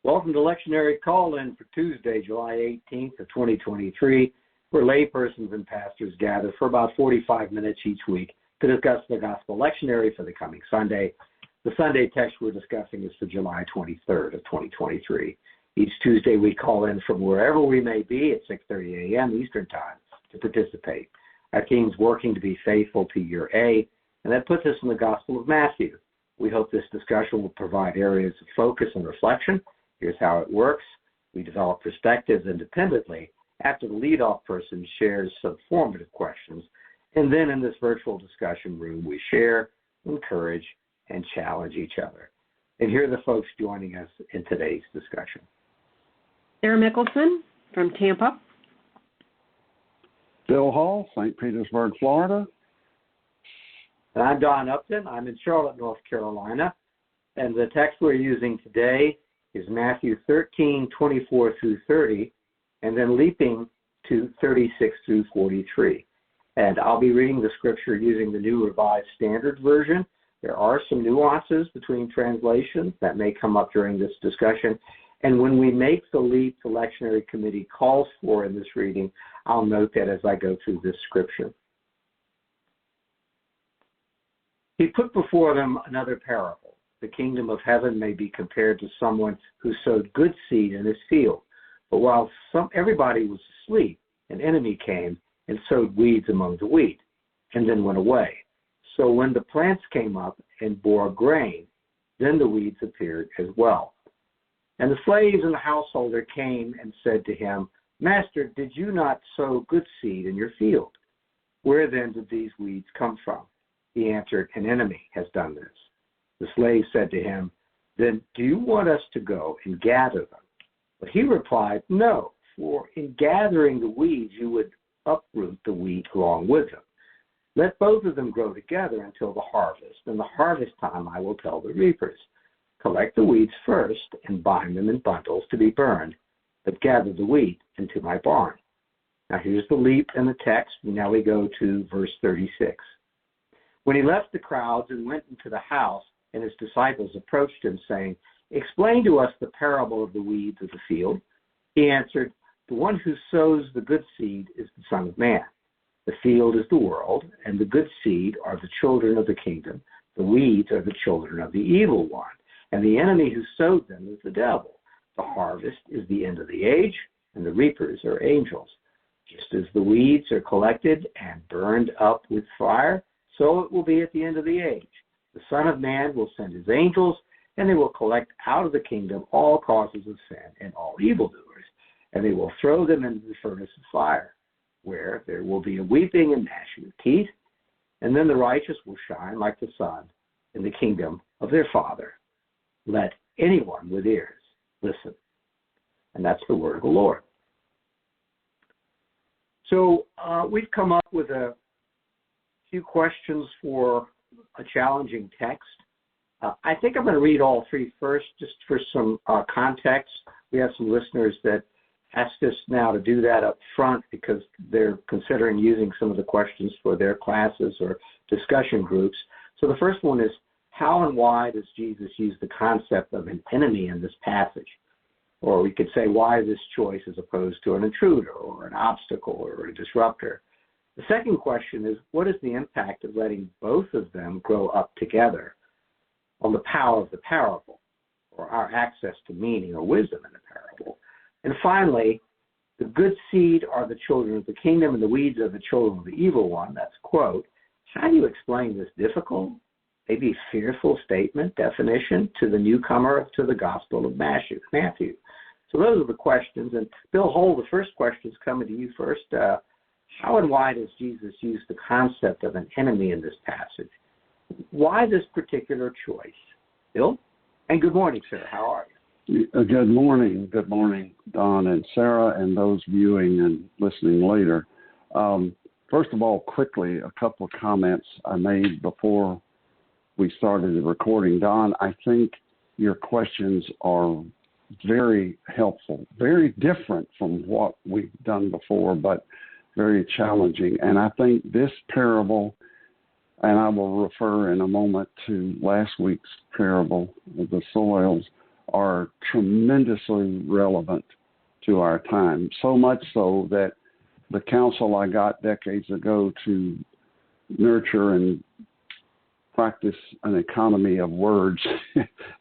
Welcome to Lectionary Call-In for Tuesday, July 18th of 2023, where laypersons and pastors gather for about 45 minutes each week to discuss the Gospel Lectionary for the coming Sunday. The Sunday text we're discussing is for July 23rd of 2023. Each Tuesday we call in from wherever we may be at 6:30 a.m. Eastern Time to participate. Our team's working to be faithful to Year A, and that puts us in the Gospel of Matthew. We hope this discussion will provide areas of focus and reflection. Here's how it works. We develop perspectives independently after the leadoff person shares some formative questions. And then in this virtual discussion room, we share, encourage, and challenge each other. And here are the folks joining us in today's discussion. Sarah Mickelson from Tampa. Bill Hall, St. Petersburg, Florida. And I'm Don Upton. I'm in Charlotte, North Carolina. And the text we're using today is Matthew 13:24 through 30, and then leaping to 36 through 43. And I'll be reading the scripture using the New Revised Standard Version. There are some nuances between translations that may come up during this discussion. And when we make the leap the lectionary committee calls for in this reading, I'll note that as I go through this scripture. He put before them another parable. The kingdom of heaven may be compared to someone who sowed good seed in his field. But while everybody was asleep, an enemy came and sowed weeds among the wheat, and then went away. So when the plants came up and bore grain, then the weeds appeared as well. And the slaves and the householder came and said to him, Master, did you not sow good seed in your field? Where then did these weeds come from? He answered, An enemy has done this. The slave said to him, Then do you want us to go and gather them? But he replied, No, for in gathering the weeds you would uproot the wheat along with them. Let both of them grow together until the harvest. And the harvest time I will tell the reapers, Collect the weeds first and bind them in bundles to be burned, but gather the wheat into my barn. Now here's the leap in the text. Now we go to verse 36. When he left the crowds and went into the house, and his disciples approached him, saying, Explain to us the parable of the weeds of the field. He answered, The one who sows the good seed is the Son of Man. The field is the world, and the good seed are the children of the kingdom. The weeds are the children of the evil one, and the enemy who sowed them is the devil. The harvest is the end of the age, and the reapers are angels. Just as the weeds are collected and burned up with fire, so it will be at the end of the age. The Son of Man will send his angels, and they will collect out of the kingdom all causes of sin and all evildoers, and they will throw them into the furnace of fire, where there will be a weeping and gnashing of teeth, and then the righteous will shine like the sun in the kingdom of their Father. Let anyone with ears listen. And that's the word of the Lord. So we've come up with a few questions for a challenging text. I think I'm going to read all three first, just for some context. We have some listeners that asked us now to do that up front because they're considering using some of the questions for their classes or discussion groups. So the first one is, how and why does Jesus use the concept of an enemy in this passage? Or we could say, why this choice as opposed to an intruder or an obstacle or a disruptor? The second question is, what is the impact of letting both of them grow up together on the power of the parable, or our access to meaning or wisdom in the parable? And finally, the good seed are the children of the kingdom, and the weeds are the children of the evil one. That's a quote. How do you explain this difficult, maybe fearful statement, definition to the newcomer to the Gospel of Matthew? So those are the questions. And Bill Hull, the first question is coming to you first. How and why does Jesus use the concept of an enemy in this passage? Why this particular choice? Bill? And good morning, sir. How are you? Good morning. Good morning, Don and Sarah, and those viewing and listening later. First of all, quickly, a couple of comments I made before we started the recording. Don, I think your questions are very helpful, very different from what we've done before, but very challenging. And I think this parable, and I will refer in a moment to last week's parable of the soils, are tremendously relevant to our time, so much so that the counsel I got decades ago to nurture and practice an economy of words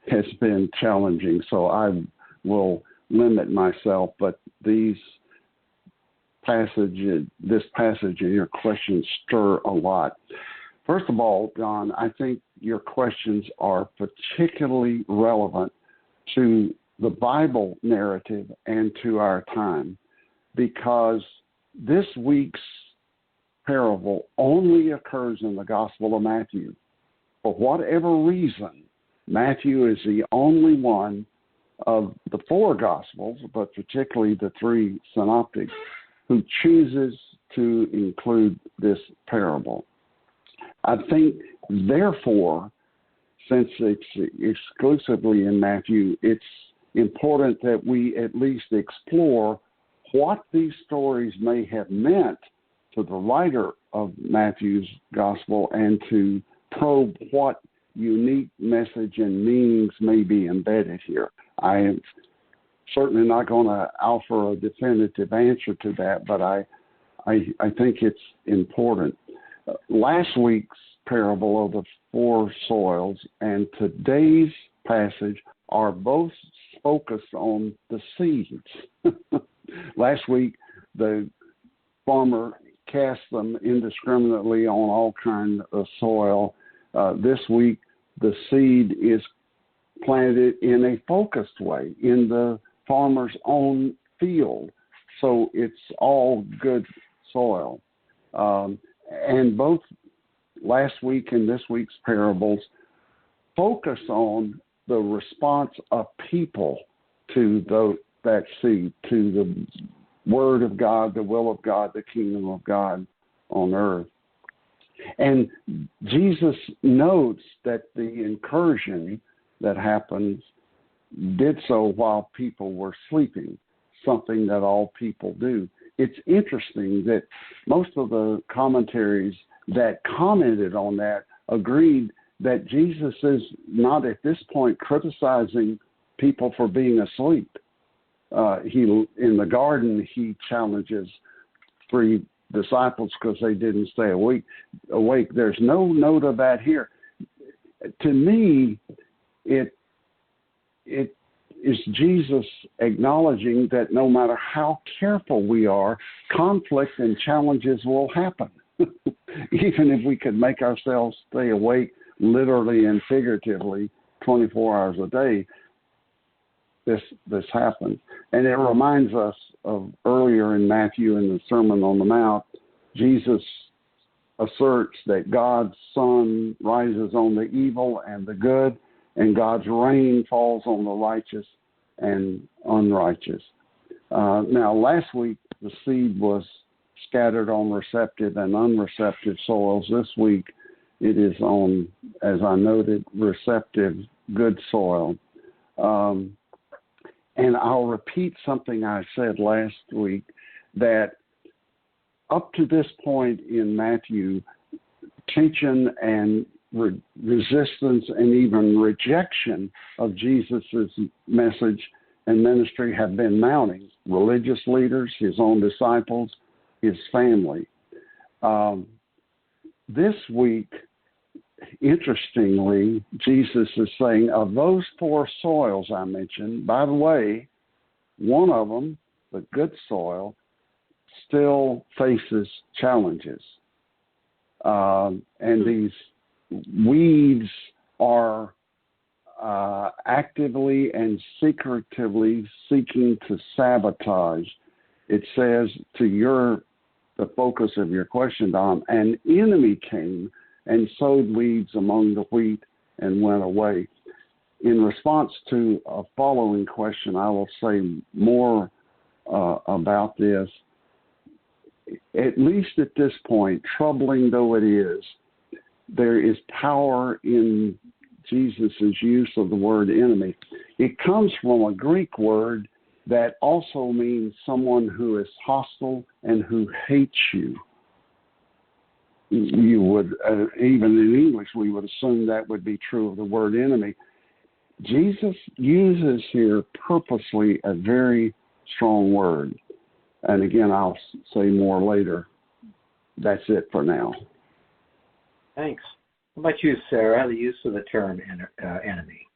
has been challenging. So I will limit myself, but this passage and your questions stir a lot. First of all, Don, I think your questions are particularly relevant to the Bible narrative and to our time, because this week's parable only occurs in the Gospel of Matthew. For whatever reason, Matthew is the only one of the four Gospels, but particularly the three synoptics, who chooses to include this parable. I think, therefore, since it's exclusively in Matthew, it's important that we at least explore what these stories may have meant to the writer of Matthew's Gospel and to probe what unique message and meanings may be embedded here. I am certainly not going to offer a definitive answer to that, but I think it's important. Last week's parable of the four soils and today's passage are both focused on the seeds. Last week, the farmer cast them indiscriminately on all kinds of soil. This week, the seed is planted in a focused way in the farmer's own field. So it's all good soil. And both last week and this week's parables focus on the response of people to that seed, to the Word of God, the will of God, the kingdom of God on earth. And Jesus notes that the incursion that happens did so while people were sleeping, something that all people do. It's interesting that most of the commentaries that commented on that agreed that Jesus is not at this point criticizing people for being asleep. In the garden, he challenges three disciples because they didn't stay awake. There's no note of that here. To me, it is Jesus acknowledging that no matter how careful we are, conflict and challenges will happen. Even if we could make ourselves stay awake literally and figuratively 24 hours a day, this happens. And it reminds us of earlier in Matthew in the Sermon on the Mount, Jesus asserts that God's sun rises on the evil and the good, and God's rain falls on the righteous and unrighteous. Now, last week, the seed was scattered on receptive and unreceptive soils. This week, it is on, as I noted, receptive, good soil. And I'll repeat something I said last week, that up to this point in Matthew, tension and resistance and even rejection of Jesus' message and ministry have been mounting. Religious leaders, his own disciples, his family. This week, interestingly, Jesus is saying, of those four soils I mentioned, by the way, one of them, the good soil, still faces challenges. And these weeds are actively and secretively seeking to sabotage. It says to the focus of your question, Don, an enemy came and sowed weeds among the wheat and went away. In response to a following question, I will say more about this. At least at this point, troubling though it is, there is power in Jesus' use of the word enemy. It comes from a Greek word that also means someone who is hostile and who hates you. You would, even in English, we would assume that would be true of the word enemy. Jesus uses here purposely a very strong word. And again, I'll say more later. That's it for now. Thanks. How about you, Sarah, the use of the term enemy?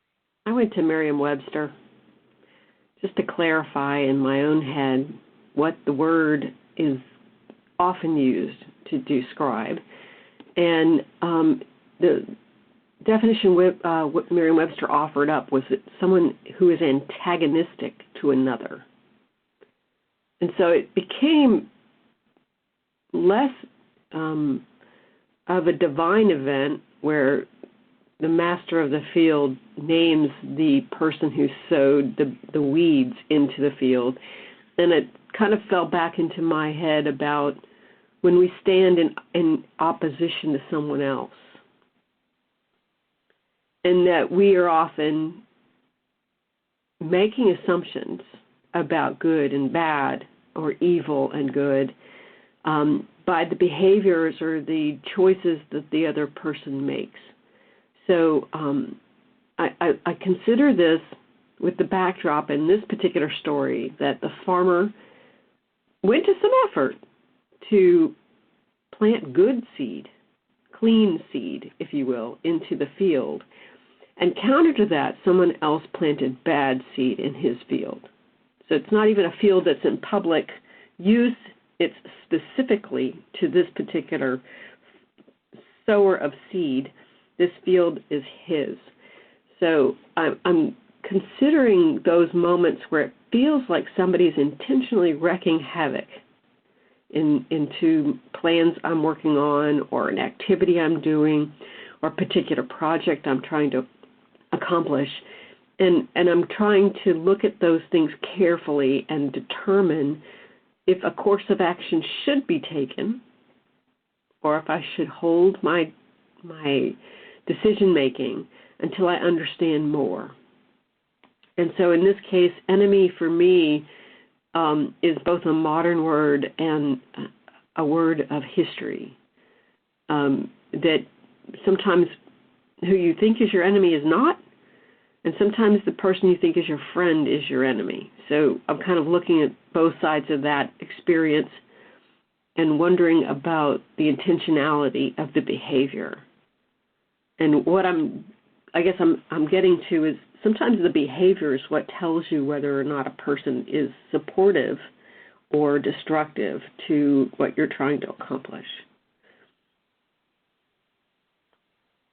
I went to Merriam-Webster just to clarify in my own head what the word is often used to describe. And the definition Merriam-Webster offered up was that someone who is antagonistic to another. And so it became less of a divine event where the master of the field names the person who sowed the weeds into the field. And it kind of fell back into my head about when we stand in opposition to someone else. And that we are often making assumptions about good and bad or evil and good by the behaviors or the choices that the other person makes. So I consider this with the backdrop in this particular story that the farmer went to some effort to plant good seed, clean seed, if you will, into the field. And counter to that, someone else planted bad seed in his field. So it's not even a field that's in public use. It's specifically to this particular sower of seed. This field is his. So I'm considering those moments where it feels like somebody's intentionally wreaking havoc into plans I'm working on or an activity I'm doing or a particular project I'm trying to accomplish. And I'm trying to look at those things carefully and determine if a course of action should be taken or if I should hold my decision-making until I understand more. And so in this case, enemy for me is both a modern word and a word of history. That sometimes who you think is your enemy is not, and sometimes the person you think is your friend is your enemy. So I'm kind of looking at both sides of that experience and wondering about the intentionality of the behavior. And what I'm getting to is sometimes the behavior is what tells you whether or not a person is supportive or destructive to what you're trying to accomplish.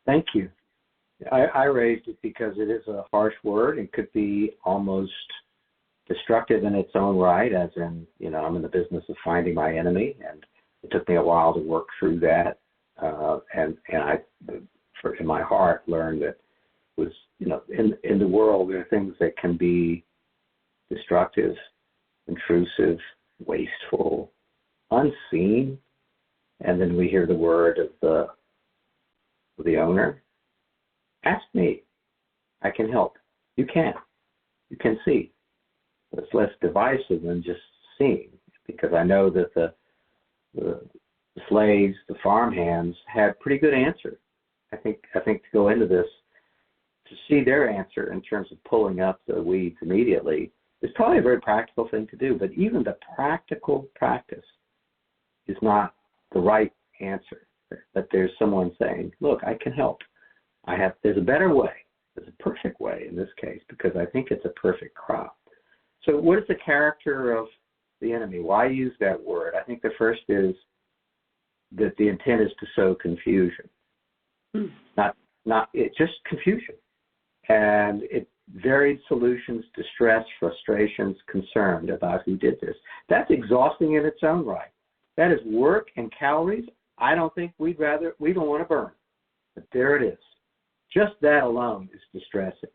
Thank you. I raised it because it is a harsh word. It could be almost destructive in its own right, as in, I'm in the business of finding my enemy, and it took me a while to work through that. And I, in my heart, learned that was, in the world, there are things that can be destructive, intrusive, wasteful, unseen, and then we hear the word of the owner. Ask me. I can help. You can. You can see. But it's less divisive than just seeing, because I know that the slaves, the farmhands, had pretty good answer. I think to go into this, to see their answer in terms of pulling up the weeds immediately is probably a very practical thing to do. But even the practical practice is not the right answer. But there's someone saying, look, I can help. There's a better way. There's a perfect way in this case, because I think it's a perfect crop. So what is the character of the enemy? Why use that word? I think the first is that the intent is to sow confusion. Just confusion. And it varied solutions, distress, frustrations, concerned about who did this. That's exhausting in its own right. That is work and calories I don't think we don't want to burn. But there it is. Just that alone is distressing.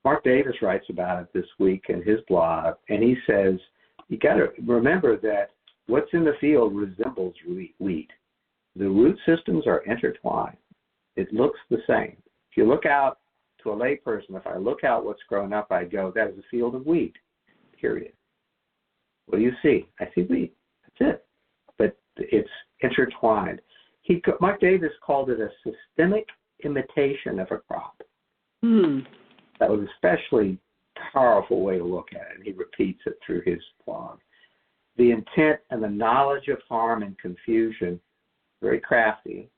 Mark Davis writes about it this week in his blog, and he says, you got to remember that what's in the field resembles wheat. The root systems are intertwined. It looks the same. If you look out to a layperson, if I look out what's grown up, I go, that is a field of wheat, period. What do you see? I see wheat. That's it. But it's intertwined. Mark Davis called it a systemic imitation of a crop. That was an especially powerful way to look at it, and he repeats it through his blog. The intent and the knowledge of harm and confusion, very crafty,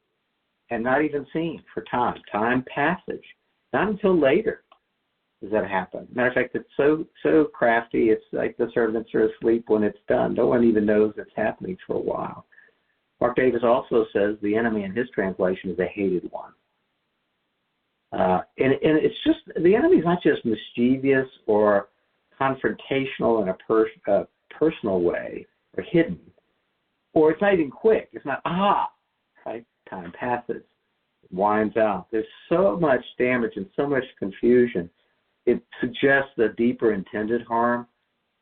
and not even seen for time passage. Not until later does that happen. Matter of fact, it's so crafty, it's like the servants are asleep when it's done. No one even knows it's happening for a while. Mark Davis also says the enemy in his translation is a hated one. And it's just, the enemy is not just mischievous or confrontational in a personal way or hidden, or it's not even quick. It's not, right? Time passes, it winds out. There's so much damage and so much confusion. It suggests the deeper intended harm,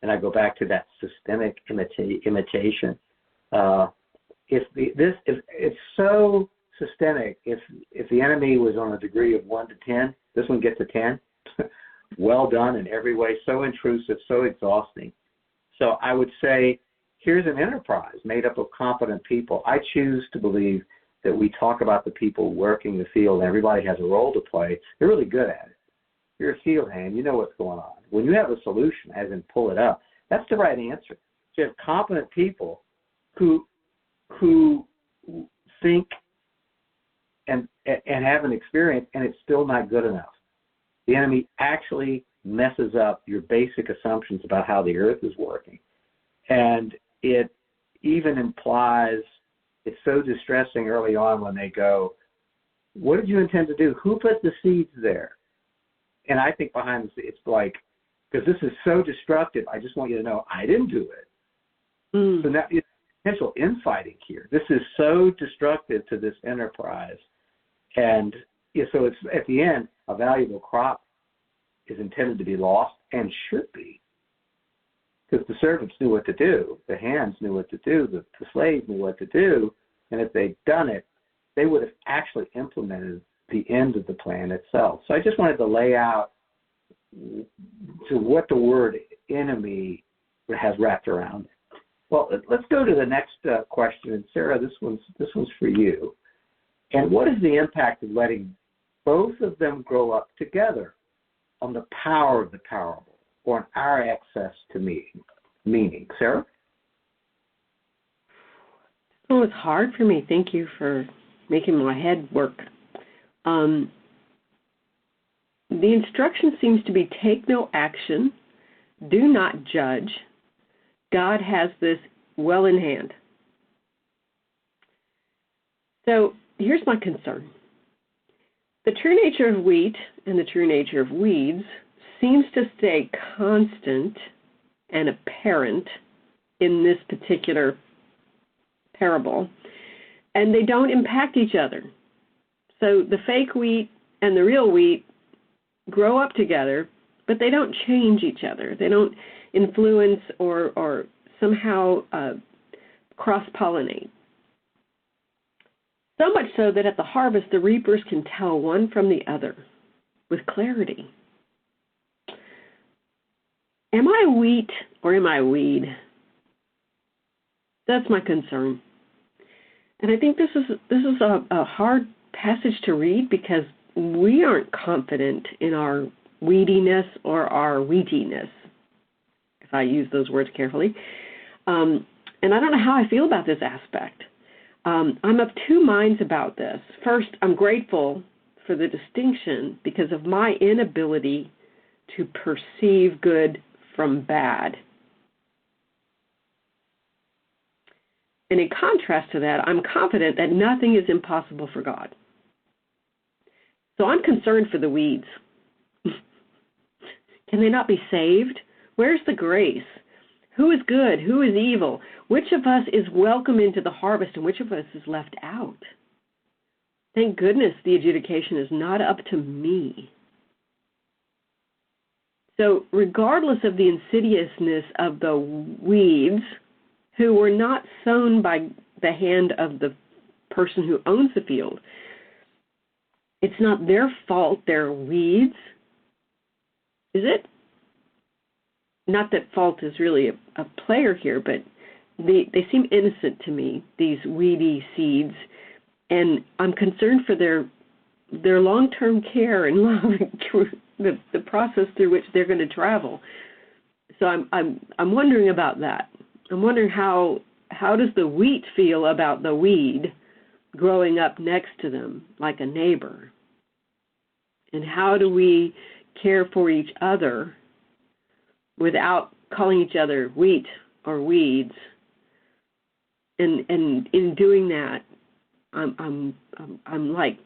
and I go back to that systemic imitation. It's so systemic. If the enemy was on a degree of 1 to 10, this one gets a 10. Well done in every way. So intrusive, so exhausting. So I would say, here's an enterprise made up of competent people. I choose to believe that we talk about the people working the field, and everybody has a role to play. They're really good at it. You're a field hand. You know what's going on. When you have a solution, as in pull it up, that's the right answer. So you have competent people who think and have an experience, and it's still not good enough. The enemy actually messes up your basic assumptions about how the earth is working. And it even implies, it's so distressing early on when they go, what did you intend to do? Who put the seeds there? And I think behind the scenes, it's like, because this is so destructive, I just want you to know I didn't do it. So now it's potential infighting here. This is so destructive to this enterprise. And so it's at the end, a valuable crop is intended to be lost and should be. Because the servants knew what to do. The hands knew what to do. The slaves knew what to do. And if they'd done it, they would have actually implemented the end of the plan itself. So I just wanted to lay out to what the word enemy has wrapped around it. Well, let's go to the next question. And Sarah, this one's for you. And what is the impact of letting both of them grow up together on the power of the parable or on our access to meaning? Sarah? Oh, it's hard for me. Thank you for making my head work. The instruction seems to be take no action, do not judge. God has this well in hand. So here's my concern. The true nature of wheat and the true nature of weeds seems to stay constant and apparent in this particular parable, and they don't impact each other. So the fake wheat and the real wheat grow up together, but they don't change each other. They don't influence or somehow cross-pollinate. So much so that at the harvest, the reapers can tell one from the other with clarity. Am I wheat or am I weed? That's my concern. And I think this is a hard passage to read because we aren't confident in our weediness or our wheatiness, if I use those words carefully. And I don't know how I feel about this aspect. I'm of two minds about this. First, I'm grateful for the distinction because of my inability to perceive good from bad. And in contrast to that, I'm confident that nothing is impossible for God. So I'm concerned for the weeds. Can they not be saved? Where's the grace? Who is good? Who is evil? Which of us is welcome into the harvest and which of us is left out? Thank goodness the adjudication is not up to me. So regardless of the insidiousness of the weeds, who were not sown by the hand of the person who owns the field, it's not their fault they're weeds, is it? Not that fault is really a player here, but they seem innocent to me, these weedy seeds, and I'm concerned for their long-term care and love the process through which they're going to travel. So I'm wondering about that. I'm wondering how does the wheat feel about the weed growing up next to them like a neighbor? And how do we care for each other without calling each other wheat or weeds? And in doing that, I'm like,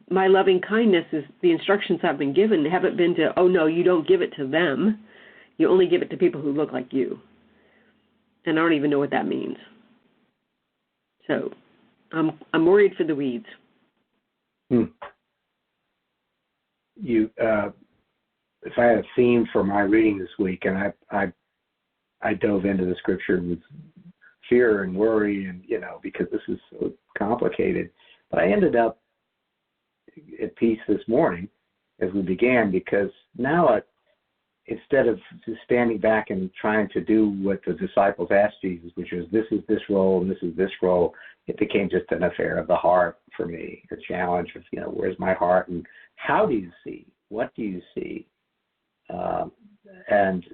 my loving kindness is the instructions I've been given haven't been to, oh no, you don't give it to them. You only give it to people who look like you. And I don't even know what that means. So I'm worried for the weeds. You, if I had a theme for my reading this week, and I dove into the scripture with fear and worry, and because this is so complicated, but I ended up at peace this morning as we began, because now instead of just standing back and trying to do what the disciples asked Jesus, which was, this is this role and this is this role, it became just an affair of the heart for me, a challenge of, where's my heart and how do you see? What do you see? And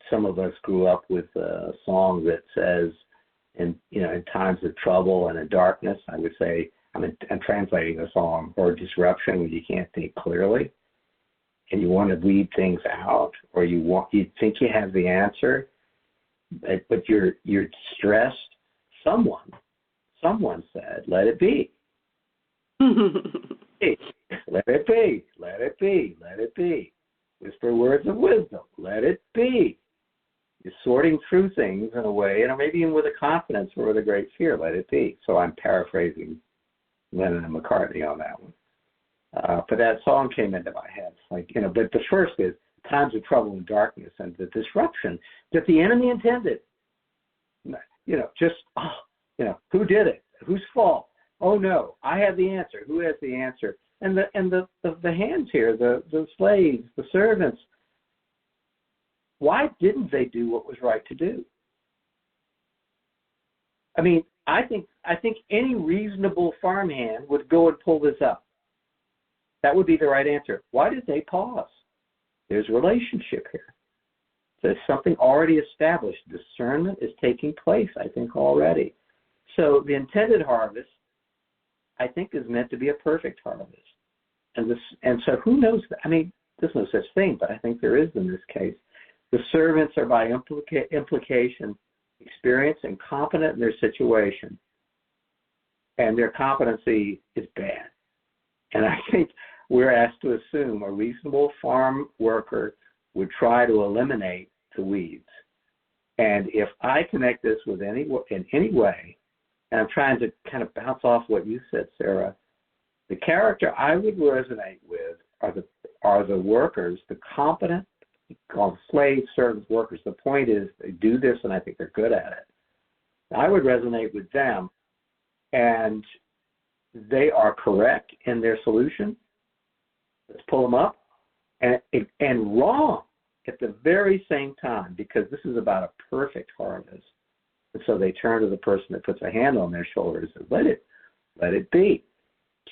some of us grew up with a song that says, in times of trouble and in darkness, I would say, I'm translating the song, or disruption when you can't think clearly and you want to weed things out, or you think you have the answer, but you're stressed. Someone said, let it be. Let it be, let it be, let it be. Whisper words of wisdom, let it be. You're sorting through things in a way, and maybe even with a confidence or with a great fear, let it be. So I'm paraphrasing Lennon and McCartney on that one. But that song came into my head. But the first is times of trouble and darkness and the disruption that the enemy intended. Who did it? Whose fault? Oh no, I have the answer. Who has the answer? And the hands here, the slaves, the servants, why didn't they do what was right to do? I mean, I think any reasonable farmhand would go and pull this up. That would be the right answer. Why did they pause? There's a relationship here. There's something already established. Discernment is taking place, I think, already. So the intended harvest, I think, is meant to be a perfect harvest. And so who knows? I mean, there's no such thing, but I think there is in this case. The servants are by implication experienced and competent in their situation, and their competency is bad. And I think we're asked to assume a reasonable farm worker would try to eliminate the weeds. And if I connect this with in any way, and I'm trying to kind of bounce off what you said, Sarah, the character I would resonate with are the workers, the competent, called slave servants, workers. The point is they do this, and I think they're good at it. I would resonate with them, and they are correct in their solution. Let's pull them up, and wrong at the very same time, because this is about a perfect harvest. And so they turn to the person that puts a hand on their shoulder and says, let it be.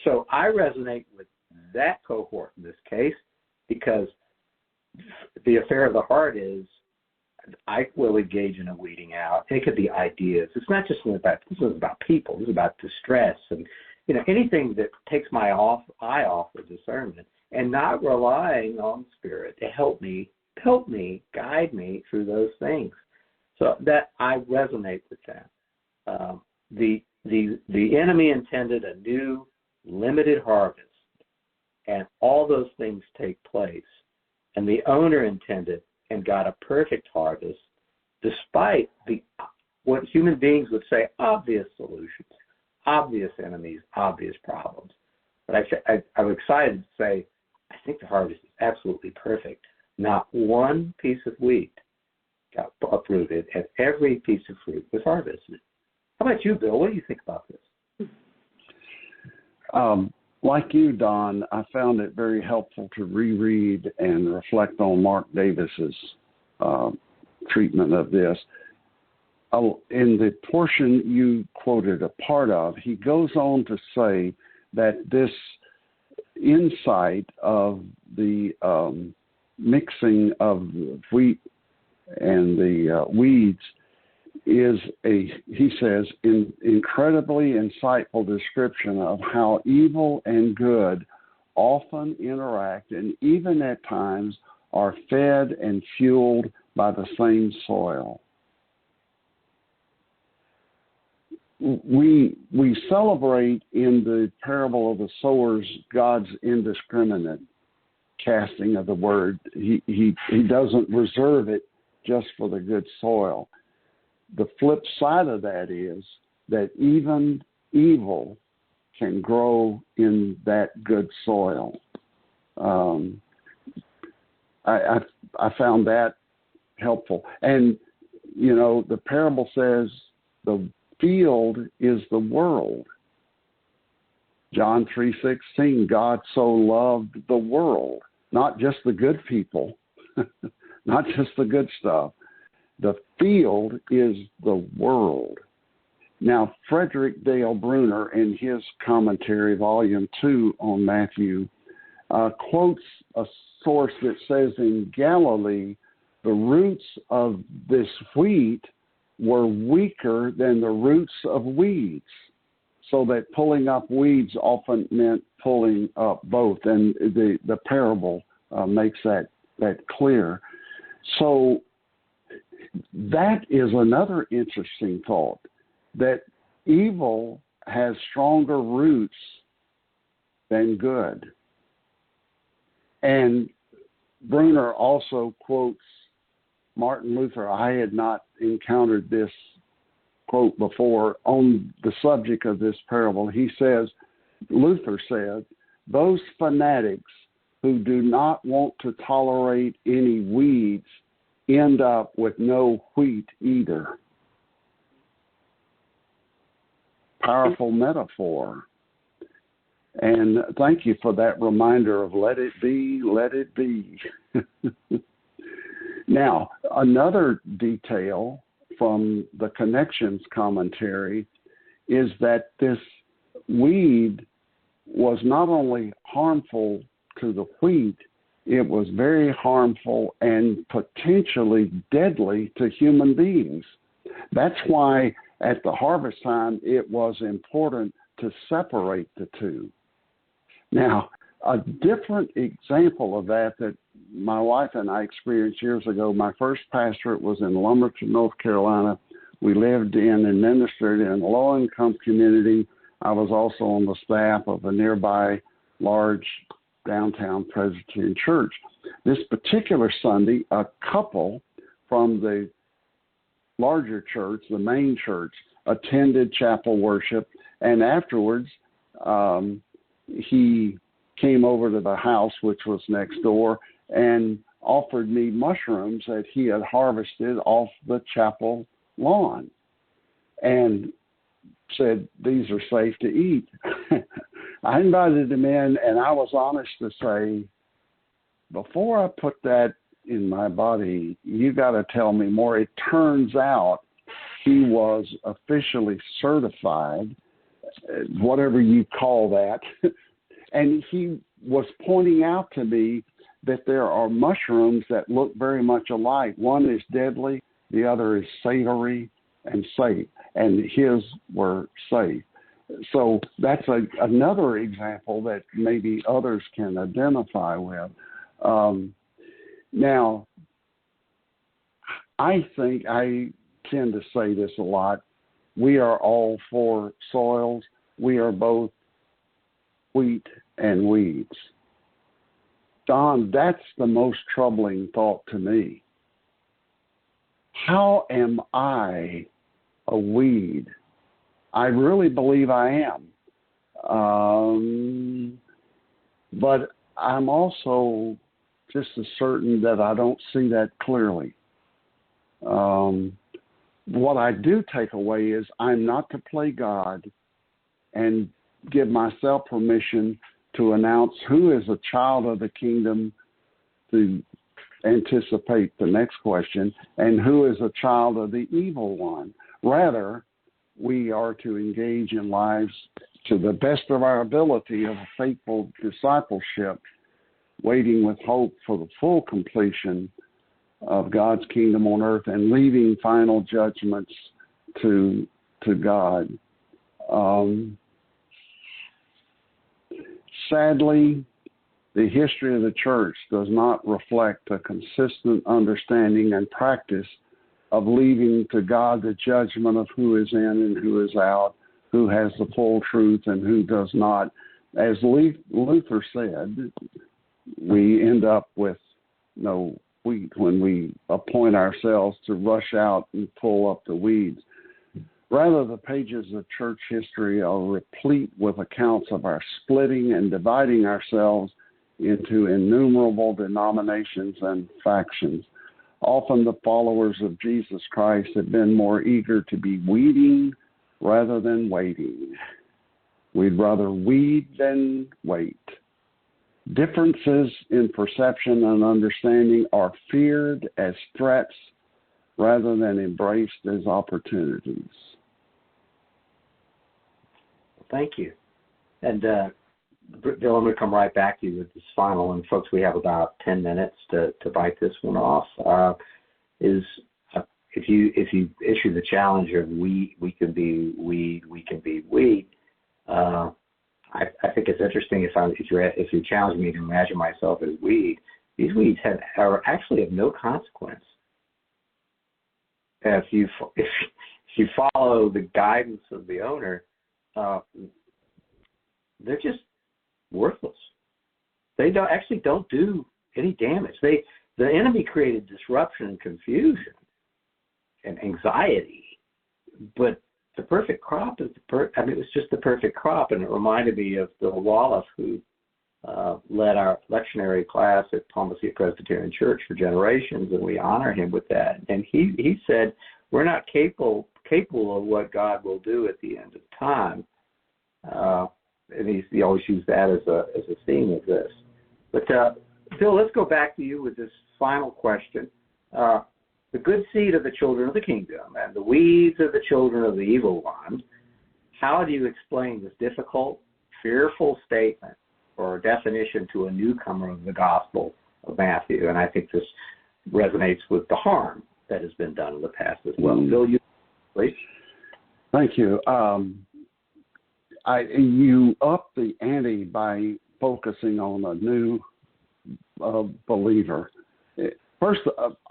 So I resonate with that cohort in this case, because the affair of the heart is I will engage in a weeding out. It could be ideas. It's not just about, this is about people. This is about distress and anything that takes my eye off of discernment, and not relying on Spirit to help me, guide me through those things. So that I resonate with that. The enemy intended a new limited harvest, and all those things take place. And the owner intended and got a perfect harvest, despite what human beings would say obvious solutions, obvious enemies, obvious problems. But I'm excited to say I think the harvest is absolutely perfect. Not one piece of wheat got uprooted, and every piece of fruit was harvested. How about you, Bill? What do you think about this? Like you, Don, I found it very helpful to reread and reflect on Mark Davis's treatment of this. In the portion you quoted a part of, he goes on to say that this insight of the mixing of wheat and the weeds is he says, incredibly insightful description of how evil and good often interact and even at times are fed and fueled by the same soil. We celebrate in the parable of the sowers God's indiscriminate casting of the word. He doesn't reserve it just for the good soil. The flip side of that is that even evil can grow in that good soil. I found that helpful. And, you know, the parable says the field is the world. John 3:16, God so loved the world, not just the good people, not just the good stuff. The field is the world. Now, Frederick Dale Bruner, in his commentary, Volume 2 on Matthew, quotes a source that says in Galilee, the roots of this wheat were weaker than the roots of weeds, so that pulling up weeds often meant pulling up both, and the parable makes that clear. So that is another interesting thought, that evil has stronger roots than good. And Bruner also quotes Martin Luther. I had not encountered this quote before on the subject of this parable. He says, Luther said, those fanatics who do not want to tolerate any weeds end up with no wheat either. Powerful metaphor. And thank you for that reminder of let it be, let it be. Now, another detail from the Connections commentary is that this weed was not only harmful to the wheat, it was very harmful and potentially deadly to human beings. That's why at the harvest time it was important to separate the two. Now, a different example of that my wife and I experienced years ago, my first pastorate was in Lumberton, North Carolina. We lived in and ministered in a low-income community. I was also on the staff of a nearby large downtown Presbyterian church. This particular Sunday, a couple from the larger church, the main church, attended chapel worship, and afterwards he came over to the house, which was next door, and offered me mushrooms that he had harvested off the chapel lawn and said, these are safe to eat. I invited him in, and I was honest to say, before I put that in my body, you got to tell me more. It turns out he was officially certified, whatever you call that, and he was pointing out to me that there are mushrooms that look very much alike. One is deadly, the other is savory and safe, and his were safe. So that's another example that maybe others can identify with. Now, I think I tend to say this a lot. We are all for soils. We are both wheat and weeds. Don, that's the most troubling thought to me. How am I a weed? I really believe I am. But I'm also just as certain that I don't see that clearly. What I do take away is I'm not to play God and give myself permission to announce who is a child of the kingdom, to anticipate the next question, and who is a child of the evil one. Rather, we are to engage in lives to the best of our ability of a faithful discipleship, waiting with hope for the full completion of God's kingdom on earth and leaving final judgments to God. Sadly, the history of the church does not reflect a consistent understanding and practice of leaving to God the judgment of who is in and who is out, who has the full truth and who does not. As Luther said, we end up with no wheat when we appoint ourselves to rush out and pull up the weeds. Rather, the pages of church history are replete with accounts of our splitting and dividing ourselves into innumerable denominations and factions. Often the followers of Jesus Christ have been more eager to be weeding rather than waiting. We'd rather weed than wait. Differences in perception and understanding are feared as threats rather than embraced as opportunities. Thank you. And Bill, I'm going to come right back to you with this final one. Folks, we have about 10 minutes to bite this one off. If you issue the challenge of we can be weed, we can be wheat, I think it's interesting if you challenge me to imagine myself as weed. These weeds are actually of no consequence. If you follow the guidance of the owner, they're just worthless. They don't do any damage. The enemy created disruption and confusion and anxiety, but the perfect crop is it was just the perfect crop, and it reminded me of Bill Wallace, who led our lectionary class at Palm City Presbyterian Church for generations, and we honor him with that. And he said, we're not capable of what God will do at the end of time. And he always used that as a theme of this. But Bill, let's go back to you with this final question. The good seed of the children of the kingdom and the weeds of the children of the evil one. How do you explain this difficult, fearful statement or definition to a newcomer of the Gospel of Matthew? And I think this resonates with the harm that has been done in the past as well. Bill, you please. Thank you. You up the ante by focusing on a new believer. First,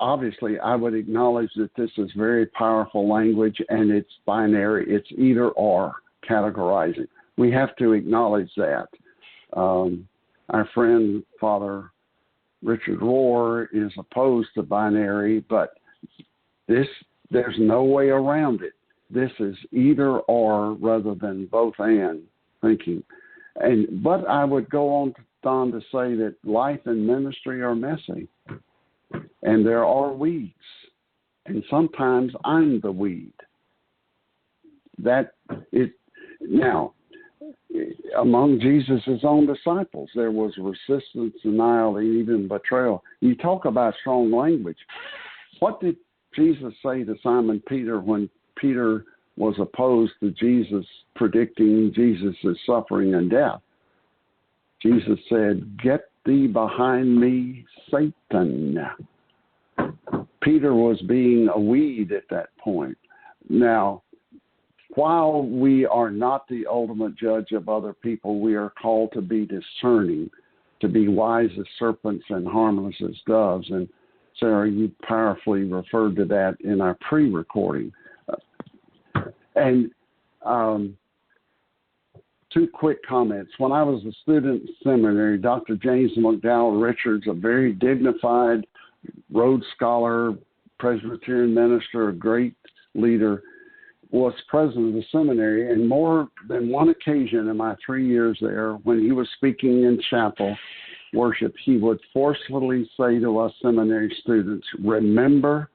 obviously, I would acknowledge that this is very powerful language and it's binary. It's either or categorizing. We have to acknowledge that. Our friend, Father Richard Rohr, is opposed to binary, but there's no way around it. This is either or rather than both and thinking. But I would go on to say that life and ministry are messy. And there are weeds. And sometimes I'm the weed. Now, among Jesus' own disciples, there was resistance, denial, and even betrayal. You talk about strong language. What did Jesus say to Simon Peter when Peter was opposed to Jesus, predicting Jesus' suffering and death? Jesus said, "Get thee behind me, Satan." Peter was being a weed at that point. Now, while we are not the ultimate judge of other people, we are called to be discerning, to be wise as serpents and harmless as doves. And Sarah, you powerfully referred to that in our pre-recording. And two quick comments. When I was a student in seminary, Dr. James McDowell Richards, a very dignified Rhodes Scholar, Presbyterian minister, a great leader, was president of the seminary. And more than one occasion in my 3 years there, when he was speaking in chapel worship, he would forcefully say to us seminary students, "Remember,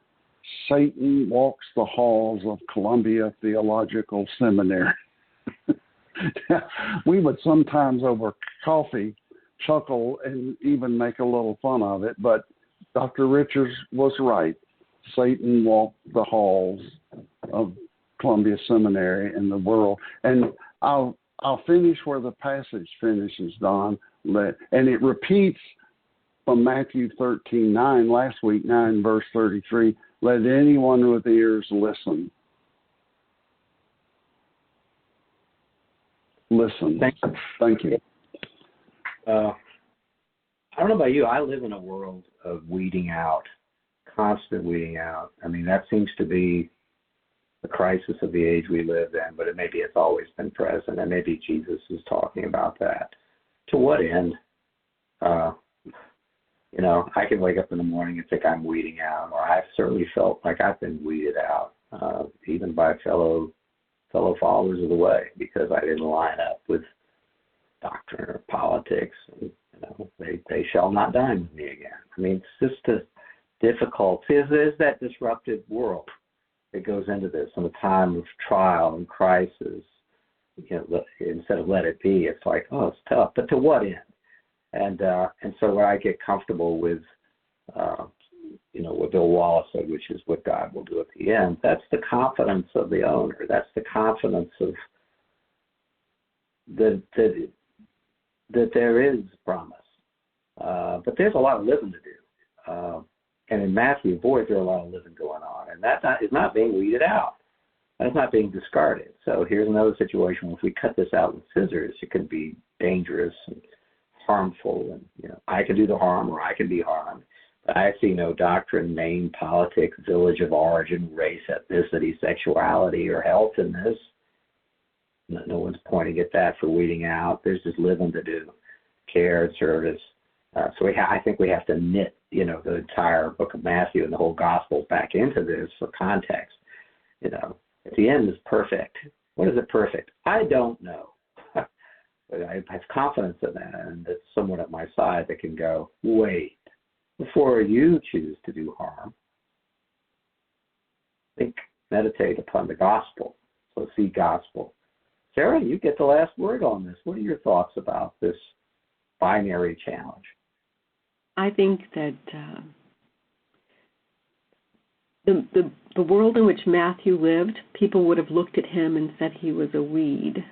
Satan walks the halls of Columbia Theological Seminary." We would sometimes over coffee chuckle and even make a little fun of it, but Dr. Richards was right. Satan walked the halls of Columbia Seminary in the world. And I'll finish where the passage finishes, Don. And it repeats from Matthew 13:9, last week, 9 verse 33. Let anyone with ears listen. Listen. Thank you. I don't know about you. I live in a world of weeding out, constant weeding out. I mean, that seems to be the crisis of the age we live in, but maybe it's always been present, and maybe Jesus is talking about that. To what end? I can wake up in the morning and think I'm weeding out, or I've certainly felt like I've been weeded out, even by fellow followers of the way, because I didn't line up with doctrine or politics. And, they shall not dine with me again. I mean, it's just a difficult. There's that disruptive world that goes into this in a time of trial and crisis. Instead of let it be, it's like, oh, it's tough. But to what end? And so when I get comfortable with, what Bill Wallace said, which is what God will do at the end, that's the confidence of the owner. That's the confidence of that there is promise. But there's a lot of living to do. And in Matthew, boy, there's a lot of living going on. And that is not being weeded out. That's not being discarded. So here's another situation where if we cut this out with scissors, it can be dangerous and harmful. And, I can do the harm or I can be harmed. But I see no doctrine, name, politics, village of origin, race, ethnicity, sexuality, or health in this. No one's pointing at that for weeding out. There's just living to do, care and service. So I think we have to knit, the entire book of Matthew and the whole gospel back into this for context. At the end is perfect. What is it perfect? I don't know. But I have confidence in that, and it's someone at my side that can go, wait, before you choose to do harm, meditate upon the gospel. So see gospel. Sarah, you get the last word on this. What are your thoughts about this binary challenge? I think that the world in which Matthew lived, people would have looked at him and said he was a weed.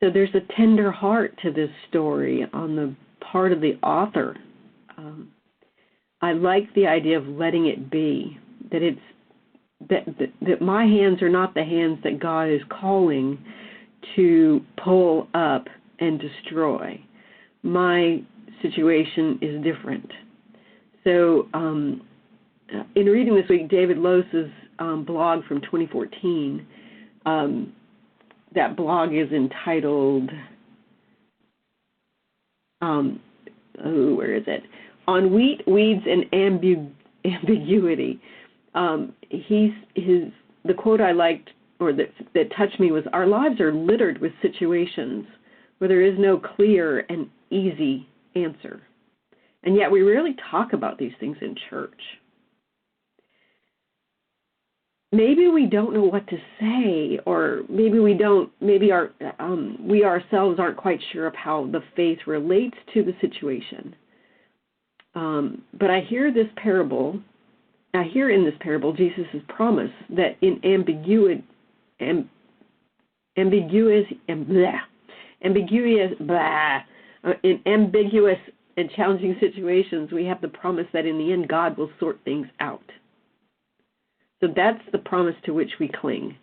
So there's a tender heart to this story on the part of the author. I like the idea of letting it be, that it's that my hands are not the hands that God is calling to pull up and destroy. My situation is different. So in reading this week, David Lose's blog from 2014, that blog is entitled, where is it? On Wheat, Weeds, and Ambiguity. The quote I liked, or that touched me, was, "Our lives are littered with situations where there is no clear and easy answer. And yet we rarely talk about these things in church. Maybe we don't know what to say, or maybe we ourselves aren't quite sure of how the faith relates to the situation. But I hear in this parable Jesus' promise that in ambiguous and challenging situations, we have the promise that in the end God will sort things out. So that's the promise to which we cling.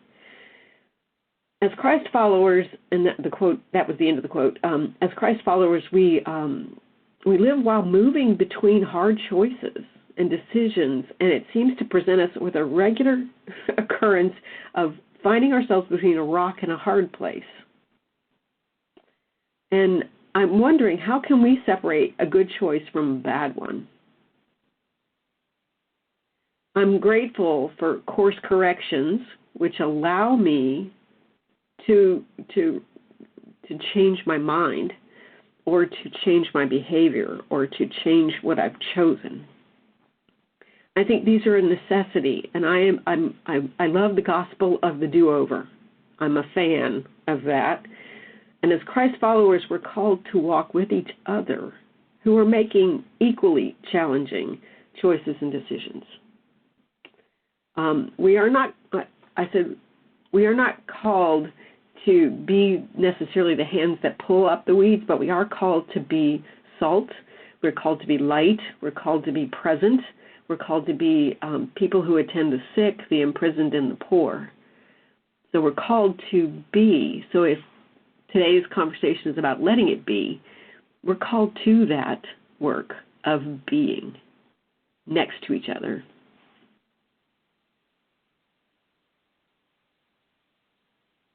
As Christ followers, and that was the end of the quote. As Christ followers, we live while moving between hard choices and decisions, and it seems to present us with a regular occurrence of finding ourselves between a rock and a hard place. And I'm wondering, how can we separate a good choice from a bad one? I'm grateful for course corrections, which allow me to change my mind, or to change my behavior, or to change what I've chosen. I think these are a necessity, and I love the gospel of the do-over. I'm a fan of that. And as Christ followers, we're called to walk with each other who are making equally challenging choices and decisions. We are not, I said, we are not called to be necessarily the hands that pull up the weeds, but we are called to be salt. We're called to be light. We're called to be present. We're called to be people who attend the sick, the imprisoned, and the poor. So we're called to be. So if today's conversation is about letting it be, we're called to that work of being next to each other.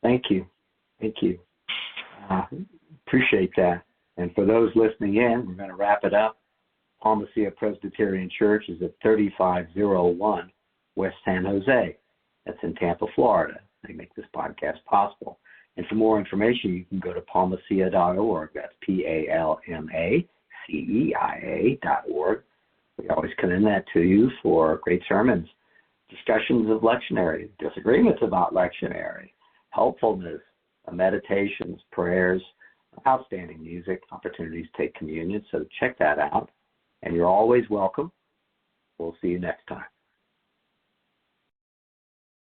Thank you. Thank you. Appreciate that. And for those listening in, we're going to wrap it up. Palma Ceia Presbyterian Church is at 3501 West San Jose. That's in Tampa, Florida. They make this podcast possible. And for more information, you can go to palmaceia.org. That's PALMACEIA.org. We always commend that to you for great sermons, discussions of lectionary, disagreements about lectionary, helpfulness, meditations, prayers, outstanding music, opportunities to take communion. So check that out. And you're always welcome. We'll see you next time.